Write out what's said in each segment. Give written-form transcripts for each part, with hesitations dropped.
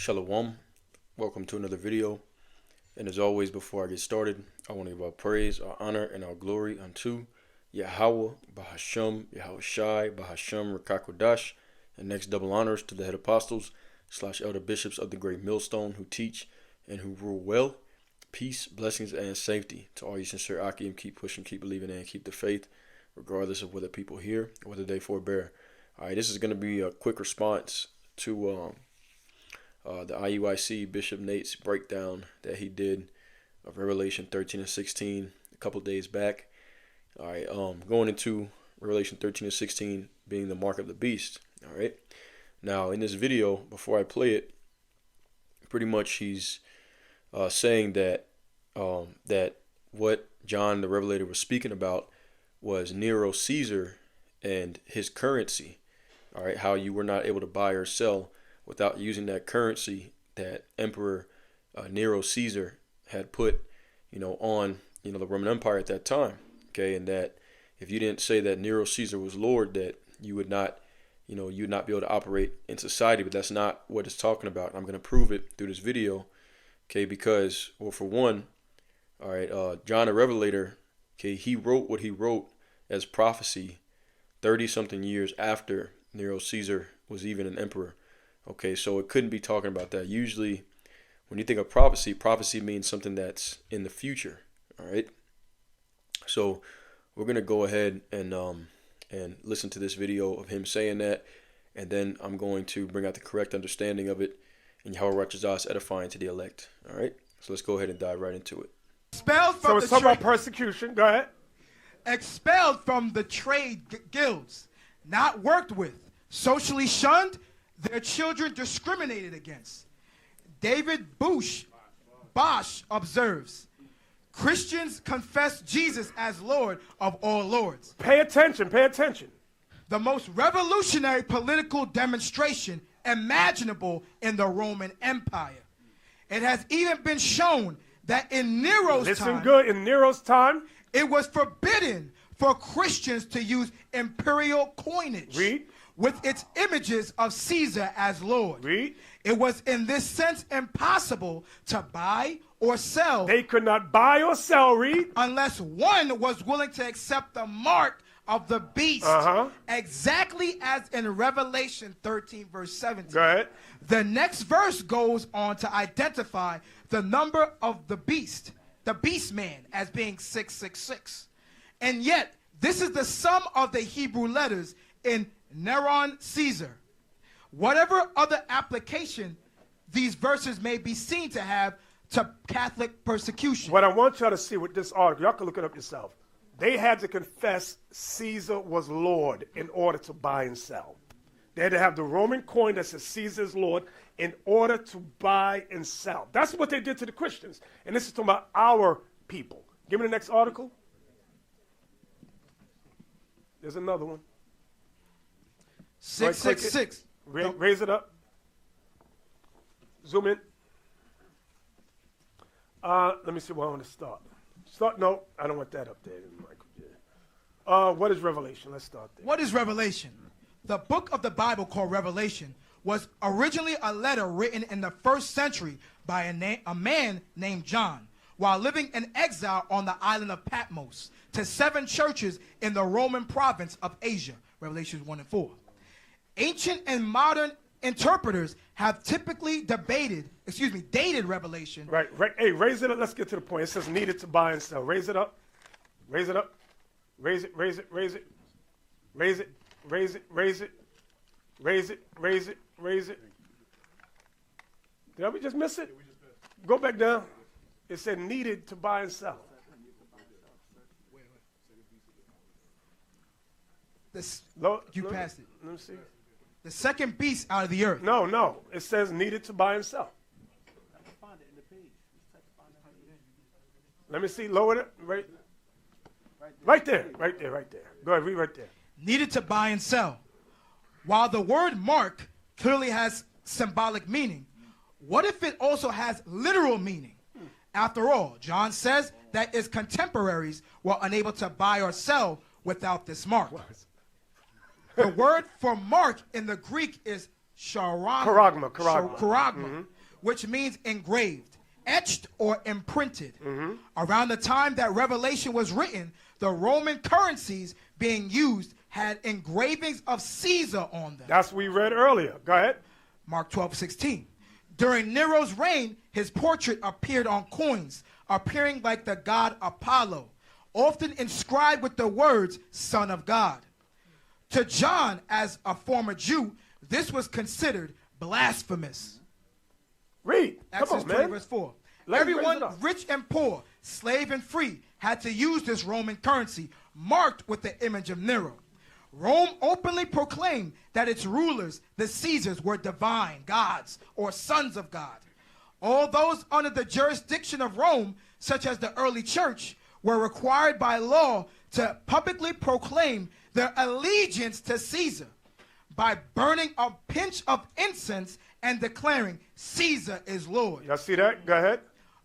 Shalom. Welcome to another video. And as always, before I get started, I want to give our praise, our honor, and our glory unto Yahweh, Bahasham, Yahweh Shai, Bahasham, Rakakodash, and next double honors to the head apostles / elder bishops of the great millstone who teach and who rule well. Peace, blessings, and safety to all you sincere Akim. Keep pushing, keep believing, and keep the faith, regardless of whether people hear or whether they forbear. All right, this is going to be a quick response to the IUIC Bishop Nate's breakdown that he did of Revelation 13 and 16 a couple days back. All right, going into Revelation 13 and 16 being the mark of the beast. All right, now in this video, before I play it, pretty much he's saying that that what John the Revelator was speaking about was Nero Caesar and his currency. All right, how you were not able to buy or sell without using that currency that Emperor Nero Caesar had put, on, the Roman Empire at that time. Okay, and that if you didn't say that Nero Caesar was Lord, that you would not, you would not be able to operate in society. But that's not what it's talking about. I'm going to prove it through this video. Okay, because, well, for one, all right, John the Revelator, okay, he wrote what he wrote as prophecy 30-something years after Nero Caesar was even an emperor. Okay, so it couldn't be talking about that. Usually, when you think of prophecy, prophecy means something that's in the future. All right. So we're gonna go ahead and listen to this video of him saying that, and then I'm going to bring out the correct understanding of it, and Yahweh Righteous edifying to the elect. All right. So let's go ahead and dive right into it. Expelled from so it's talking about persecution. Go ahead. Expelled from the trade guilds, not worked with, socially shunned, their children discriminated against. David Bosch observes, Christians confess Jesus as Lord of all lords. Pay attention, pay attention. The most revolutionary political demonstration imaginable in the Roman Empire. It has even been shown that in Nero's time, in Nero's time, it was forbidden for Christians to use imperial coinage. Read. With its images of Caesar as Lord. Read. It was in this sense impossible to buy or sell. They could not buy or sell, read. Unless one was willing to accept the mark of the beast. Exactly as in Revelation 13 verse 17. Go ahead. The next verse goes on to identify the number of the beast man, as being 666. And yet, this is the sum of the Hebrew letters in Neron Caesar. Whatever other application these verses may be seen to have to Catholic persecution. What I want y'all to see with this article, y'all can look it up yourself. They had to confess Caesar was Lord in order to buy and sell. They had to have the Roman coin that says Caesar is Lord in order to buy and sell. That's what they did to the Christians. And this is talking about our people. Give me the next article. There's another one. 666. Raise it up. Zoom in. Let me see where I want to start. No, I don't want that up there. What is Revelation? Let's start there. What is Revelation? The book of the Bible called Revelation was originally a letter written in the 1st century by a man named John while living in exile on the island of Patmos to 7 churches in the Roman province of Asia. Revelations 1 and 4. Ancient and modern interpreters have typically dated Revelation. Right. Hey, raise it up. Let's get to the point. It says needed to buy and sell. Raise it up. Raise it up. Raise it. Raise it. Raise it. Raise it. Raise it. Raise it. Raise it. Raise it. Raise it. Did we just miss it? Go back down. It said needed to buy and sell. You passed it. Let me see. The second beast out of the earth. No. It says needed to buy and sell. Let me see. Lower it. Right there. Go ahead. Read right there. Needed to buy and sell. While the word mark clearly has symbolic meaning, what if it also has literal meaning? After all, John says that his contemporaries were unable to buy or sell without this mark. The word for mark in the Greek is charagma, which means engraved, etched, or imprinted. Around the time that Revelation was written, the Roman currencies being used had engravings of Caesar on them. That's what we read earlier. Go ahead. Mark 12:16. During Nero's reign, his portrait appeared on coins, appearing like the god Apollo, often inscribed with the words, Son of God. To John, as a former Jew, this was considered blasphemous. Read. Exodus Come on, 20, man. verse 4. Let me raise Everyone, it up. rich and poor, slave and free, had to use this Roman currency, marked with the image of Nero. Rome openly proclaimed that its rulers, the Caesars, were divine gods or sons of God. All those under the jurisdiction of Rome, such as the early church, were required by law to publicly proclaim their allegiance to Caesar by burning a pinch of incense and declaring Caesar is Lord. Y'all see that? Go ahead.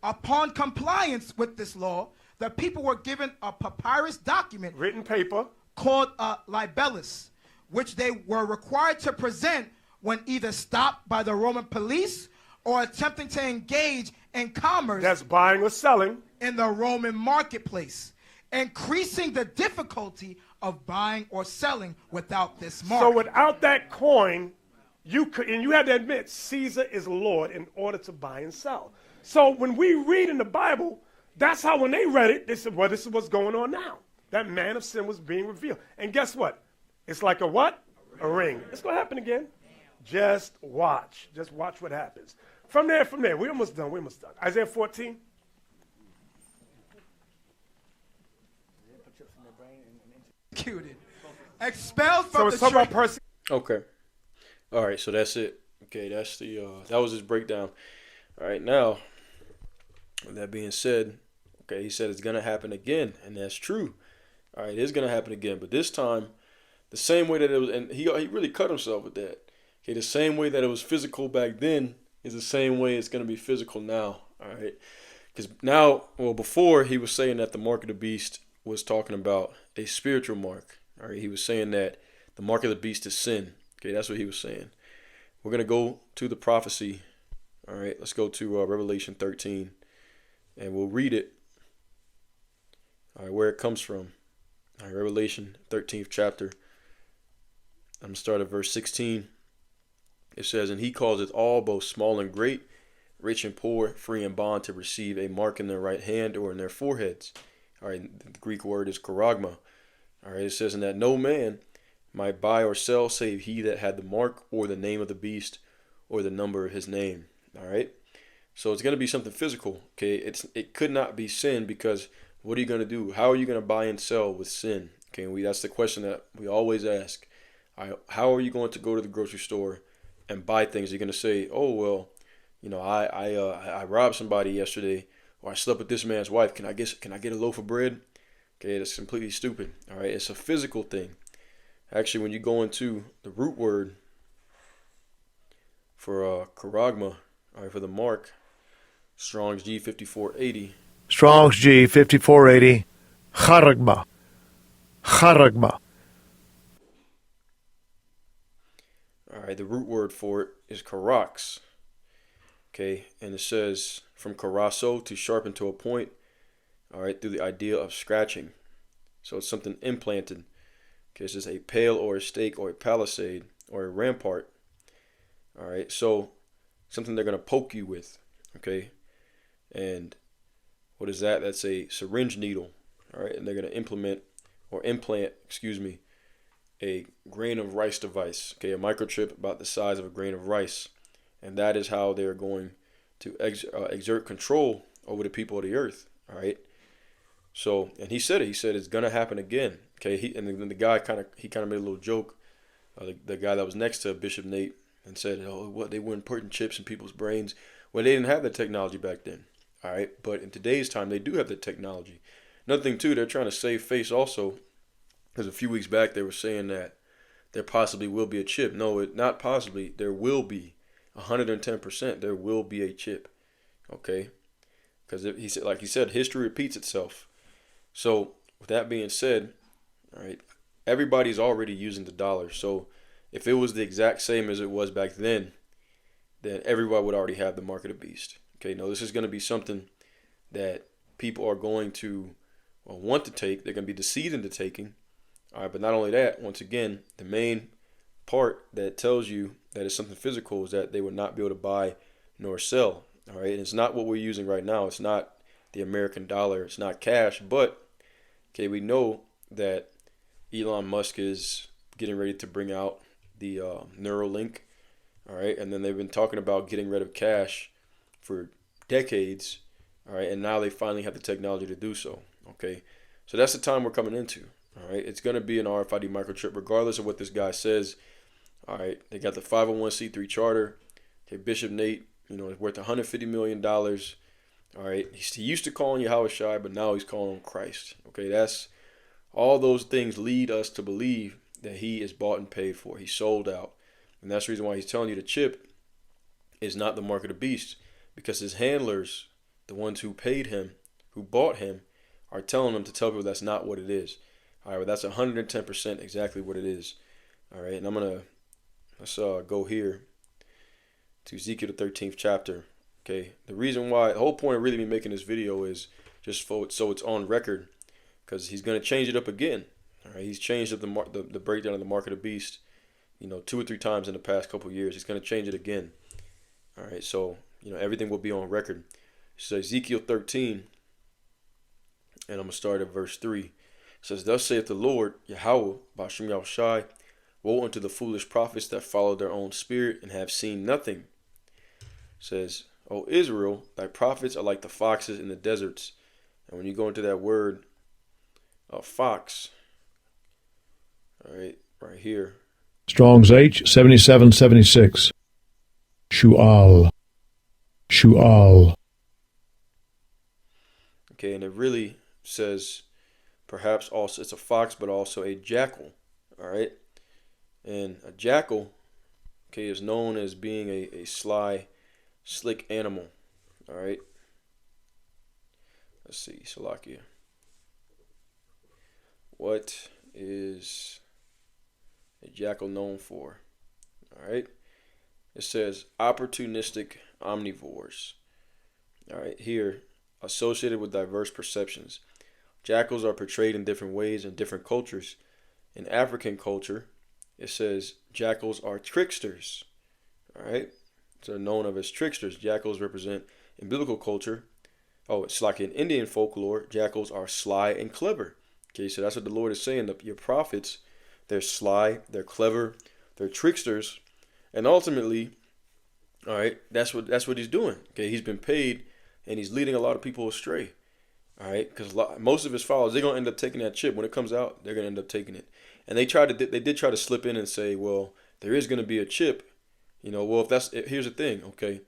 Upon compliance with this law, the people were given a papyrus document Written paper. called a libellus, which they were required to present when either stopped by the Roman police or attempting to engage in commerce That's buying or selling. in the Roman marketplace, increasing the difficulty of buying or selling without this mark. So without that coin, you could, and you had to admit, Caesar is Lord in order to buy and sell. So when we read in the Bible, that's how when they read it, they said, well, this is what's going on now. That man of sin was being revealed. And guess what? It's like a what? A ring. It's going to happen again. Just watch. Just watch what happens. From there, we're almost done. Isaiah 14. Executed. Expelled So from it's the talking about church. person. Okay. All right. So that's it. Okay. That's the that was his breakdown. All right. Now, with that being said, okay, he said it's gonna happen again, and that's true. All right, it's gonna happen again, but this time, the same way that it was, and he really cut himself with that. Okay, the same way that it was physical back then is the same way it's gonna be physical now. All right, because now, well, before he was saying that the mark of the beast was talking about a spiritual mark. All right, he was saying that the mark of the beast is sin. Okay, that's what he was saying. We're gonna go to the prophecy. All right, let's go to Revelation 13, and we'll read it. All right, where it comes from. All right, Revelation 13th chapter. I'm going to start at verse 16. It says, and he causeth all, both small and great, rich and poor, free and bond, to receive a mark in their right hand or in their foreheads. All right, the Greek word is charagma. All right, it says, and that no man might buy or sell save he that had the mark or the name of the beast or the number of his name. All right, so it's going to be something physical. Okay, it could not be sin, because what are you going to do? How are you going to buy and sell with sin? Okay, that's the question that we always ask. How are you going to go to the grocery store and buy things? You're going to say, oh, well, you know, I robbed somebody yesterday, or I slept with this man's wife. Can I get a loaf of bread? Okay, that's completely stupid. All right, it's a physical thing. Actually, when you go into the root word for charagma, all right, for the mark, Strong's G 5480. Strong's G 5480. Charagma. Charagma. All right, the root word for it is karax. Okay, and it says from karasso, to sharpen to a point. All right, through the idea of scratching. So it's something implanted. Okay, it's just a pale or a stake or a palisade or a rampart. All right, so something they're going to poke you with. Okay, and what is that? That's a syringe needle. All right, and they're going to implant, a grain of rice device. Okay, a microchip about the size of a grain of rice. And that is how they're going to exert control over the people of the earth. All right. So, and he said it. He said it's going to happen again. Okay, and then the guy kind of made a little joke. The guy that was next to Bishop Nate, and said, oh, what, they weren't putting chips in people's brains. Well, they didn't have the technology back then. All right, but in today's time, they do have the technology. Another thing, too, they're trying to save face also, because a few weeks back they were saying that there possibly will be a chip. No, not possibly. There will be. 110%, there will be a chip. Okay? Because he said, like he said, history repeats itself. So, with that being said, all right, everybody's already using the dollar. So, if it was the exact same as it was back then everybody would already have the mark of the beast. Okay, no, this is going to be something that people are going to want to take. They're going to be deceived into taking. All right, but not only that, once again, the main part that tells you that it's something physical is that they would not be able to buy nor sell. All right, and it's not what we're using right now. It's not the American dollar. It's not cash. But okay, we know that Elon Musk is getting ready to bring out the Neuralink. All right, and then they've been talking about getting rid of cash for decades. All right, and now they finally have the technology to do so. Okay, so that's the time we're coming into. All right, it's going to be an RFID microchip, regardless of what this guy says. All right, they got the 501c3 charter. Okay, Bishop Nate, is worth $150 million. All right, he used to call him Yahushua, but now he's calling him Christ. Okay, that's all those things lead us to believe that he is bought and paid for. He's sold out. And that's the reason why he's telling you the chip is not the mark of the beast, because his handlers, the ones who paid him, who bought him, are telling him to tell people that's not what it is. All right, but that's 110% exactly what it is. All right, and let's go here to Ezekiel the 13th chapter. Okay, the reason why, the whole point of really me making this video is just so it's on record, because he's going to change it up again. All right, he's changed up the breakdown of the mark of the beast, 2 or 3 times in the past couple of years. He's going to change it again. All right, so everything will be on record. So Ezekiel 13, and I'm going to start at verse 3. It says, "Thus saith the Lord, Yahweh, Bashem Yahushai, woe unto the foolish prophets that follow their own spirit and have seen nothing. It says, O Israel, thy prophets are like the foxes in the deserts." And when you go into that word, fox, all right here. Strong's H 7776. Shu'al. Shu'al. Okay, and it really says perhaps also it's a fox, but also a jackal. All right, and a jackal, okay, is known as being a sly, slick animal. All right. Let's see, Salakia. What is a jackal known for? All right. It says opportunistic omnivores. All right. Here, associated with diverse perceptions. Jackals are portrayed in different ways in different cultures. In African culture, it says jackals are tricksters. All right. So they're known of as tricksters. Jackals represent, in biblical culture, it's like in Indian folklore, jackals are sly and clever. Okay, so that's what the Lord is saying. Your prophets, they're sly, they're clever, they're tricksters, and ultimately, all right, that's what he's doing. Okay, he's been paid, and he's leading a lot of people astray. All right, because most of his followers, they're gonna end up taking that chip when it comes out. They're gonna end up taking it, and they did try to slip in and say, well, there is gonna be a chip. Well, here's the thing. Okay,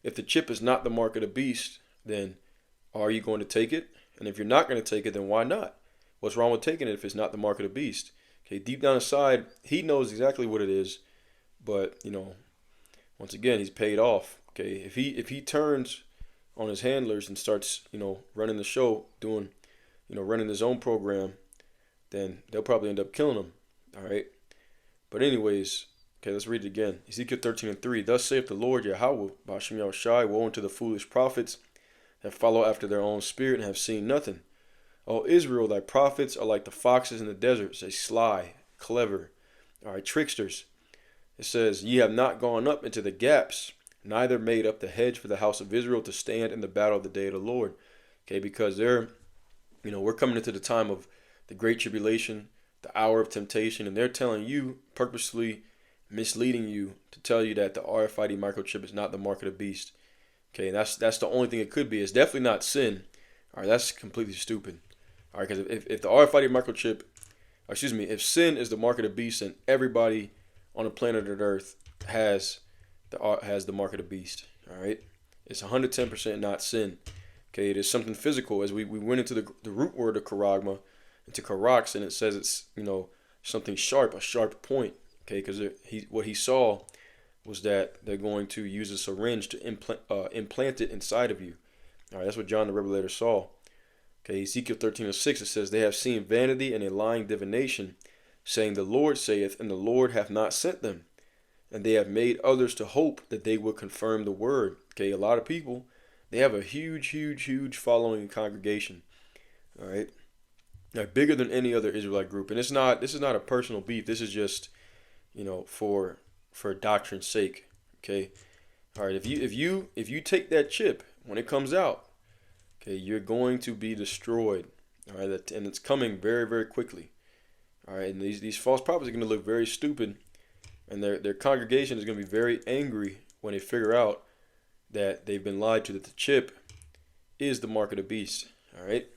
if the chip is not the mark of the beast, then are you going to take it? And if you're not going to take it, then why not? What's wrong with taking it if it's not the mark of the beast? Okay, deep down inside, he knows exactly what it is, but once again, he's paid off. Okay, if he turns on his handlers and starts running the show, doing running his own program, then they'll probably end up killing him. All right, but anyways, okay, let's read it again. Ezekiel 13:3. "Thus saith the Lord Yahweh, Bashem Yahushai, woe unto the foolish prophets that follow after their own spirit and have seen nothing. O Israel, thy prophets are like the foxes in the deserts, they sly, clever, all right, tricksters. It says, ye have not gone up into the gaps, neither made up the hedge for the house of Israel to stand in the battle of the day of the Lord. Okay, because we're coming into the time of the great tribulation, the hour of temptation, and they're telling you, purposely misleading you to tell you that the RFID microchip is not the mark of the beast. Okay, that's the only thing it could be. It's definitely not sin. All right, that's completely stupid. All right, because if the RFID microchip, if sin is the mark of the beast, then everybody on the planet of Earth has the mark of the beast. All right, it's 110% not sin. Okay, it is something physical. As we went into the root word of charagma, into karax, and it says it's something sharp, a sharp point. Okay, because what he saw was that they're going to use a syringe to implant it inside of you. All right, that's what John the Revelator saw. Okay, Ezekiel 13:6, it says, they have seen vanity and a lying divination. saying, the Lord saith, and the Lord hath not sent them. And they have made others to hope that they will confirm the word. Okay, a lot of people, they have a huge following and congregation. All right, now bigger than any other Israelite group. And this is not a personal beef. This is just, for doctrine's sake. Okay, all right. If you take that chip when it comes out, okay, you're going to be destroyed. All right, and it's coming very quickly. All right, and these false prophets are going to look very stupid, and their congregation is going to be very angry when they figure out that they've been lied to, that the chip is the mark of the beast. All right, it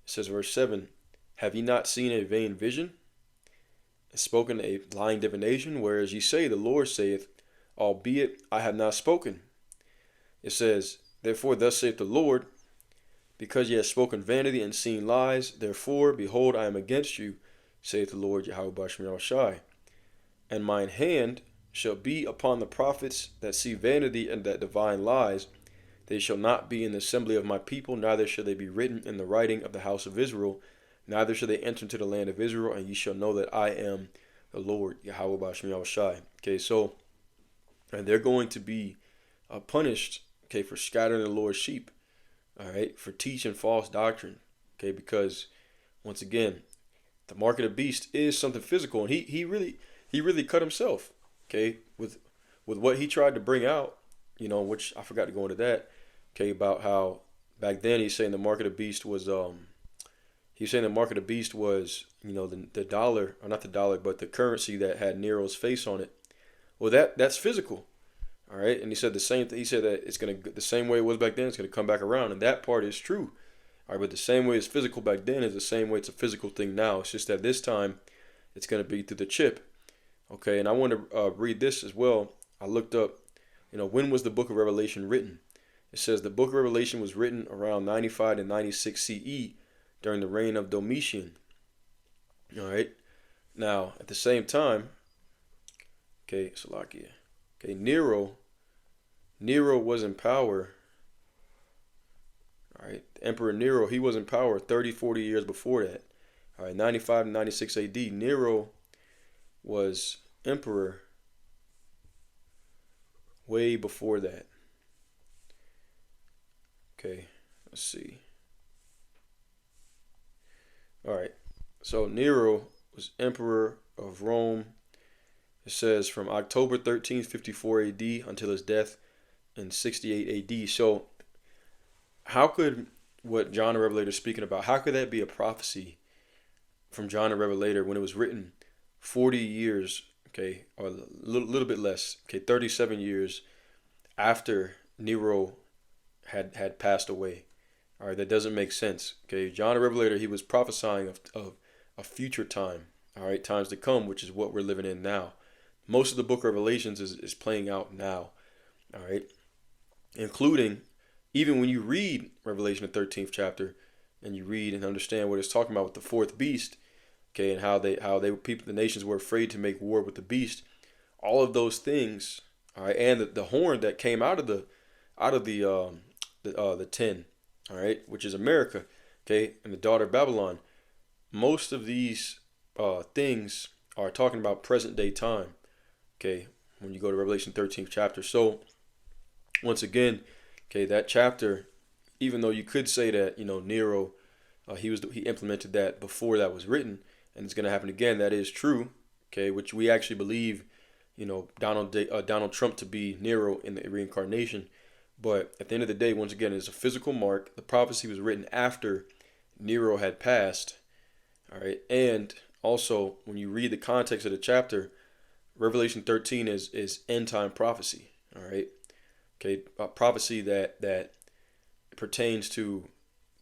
says verse 7, have ye not seen a vain vision, and spoken a lying divination, whereas ye say, the Lord saith, albeit I have not spoken. It says, therefore thus saith the Lord, because ye have spoken vanity and seen lies, therefore, behold, I am against you, saith the Lord Yahweh Ba'ashem Yahushai. And mine hand shall be upon the prophets that see vanity and that divine lies. They shall not be in the assembly of my people, neither shall they be written in the writing of the house of Israel, neither shall they enter into the land of Israel, and ye shall know that I am the Lord Yahweh Ba'ashem Yahushai. Okay, so, and they're going to be punished, okay, for scattering the Lord's sheep, all right, for teaching false doctrine, okay, because once again, the mark of the beast is something physical, and he really cut himself, okay, with what he tried to bring out, which I forgot to go into that, okay, about how back then he's saying the mark of the beast was the dollar, or not the dollar, but the currency that had Nero's face on it. Well, that's physical, all right, and he said the same thing. He said that it's gonna, the same way it was back then, it's gonna come back around, and that part is true. All right, but the same way it's physical back then is the same way it's a physical thing now. It's just that this time it's going to be through the chip. Okay, and I want to read this as well. I looked up, when was the book of Revelation written? It says the book of Revelation was written around 95 to 96 CE during the reign of Domitian. All right, now at the same time, okay, Salakia. Okay, Nero was in power. All right, Emperor Nero, he was in power 30-40 years before that. All right, 95 to 96 AD, Nero was emperor way before that. Okay, let's see. All right, so Nero was emperor of Rome. It says from October 13th, 54 AD until his death in 68 AD. So how could what John the Revelator is speaking about, how could that be a prophecy from John the Revelator when it was written 40 years, okay, or a little bit less, okay, 37 years after Nero had passed away? All right, that doesn't make sense. Okay, John the Revelator, he was prophesying of a future time, all right, times to come, which is what we're living in now. Most of the book of Revelations is playing out now, all right, including even when you read Revelation, the 13th chapter, and you read and understand what it's talking about with the fourth beast, okay, and how the nations were afraid to make war with the beast, all of those things, all right, and the horn that came out of the 10, all right, which is America, okay, and the daughter of Babylon. Most of these things are talking about present day time, okay, when you go to Revelation 13th chapter. So once again, okay, that chapter, even though you could say that, Nero, he implemented that before that was written, and it's going to happen again. That is true, okay, which we actually believe, Donald Trump to be Nero in the reincarnation. But at the end of the day, once again, it's a physical mark. The prophecy was written after Nero had passed, all right, and also when you read the context of the chapter, Revelation 13 is end time prophecy, all right. Okay, a prophecy that pertains to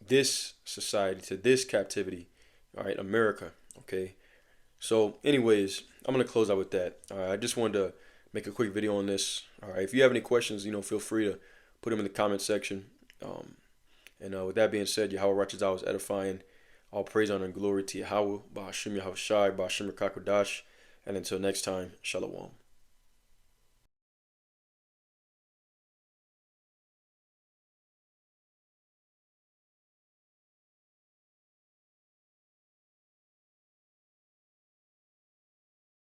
this society, to this captivity, all right, America, okay. So anyways, I'm going to close out with that. All right, I just wanted to make a quick video on this. All right, if you have any questions, feel free to put them in the comment section. And with that being said, Yahweh Righteous I was edifying. All praise, honor, and glory to Yahweh, Ba'ashem Yahushai, Ba'ashem Rakakodash. And until next time, Shalom.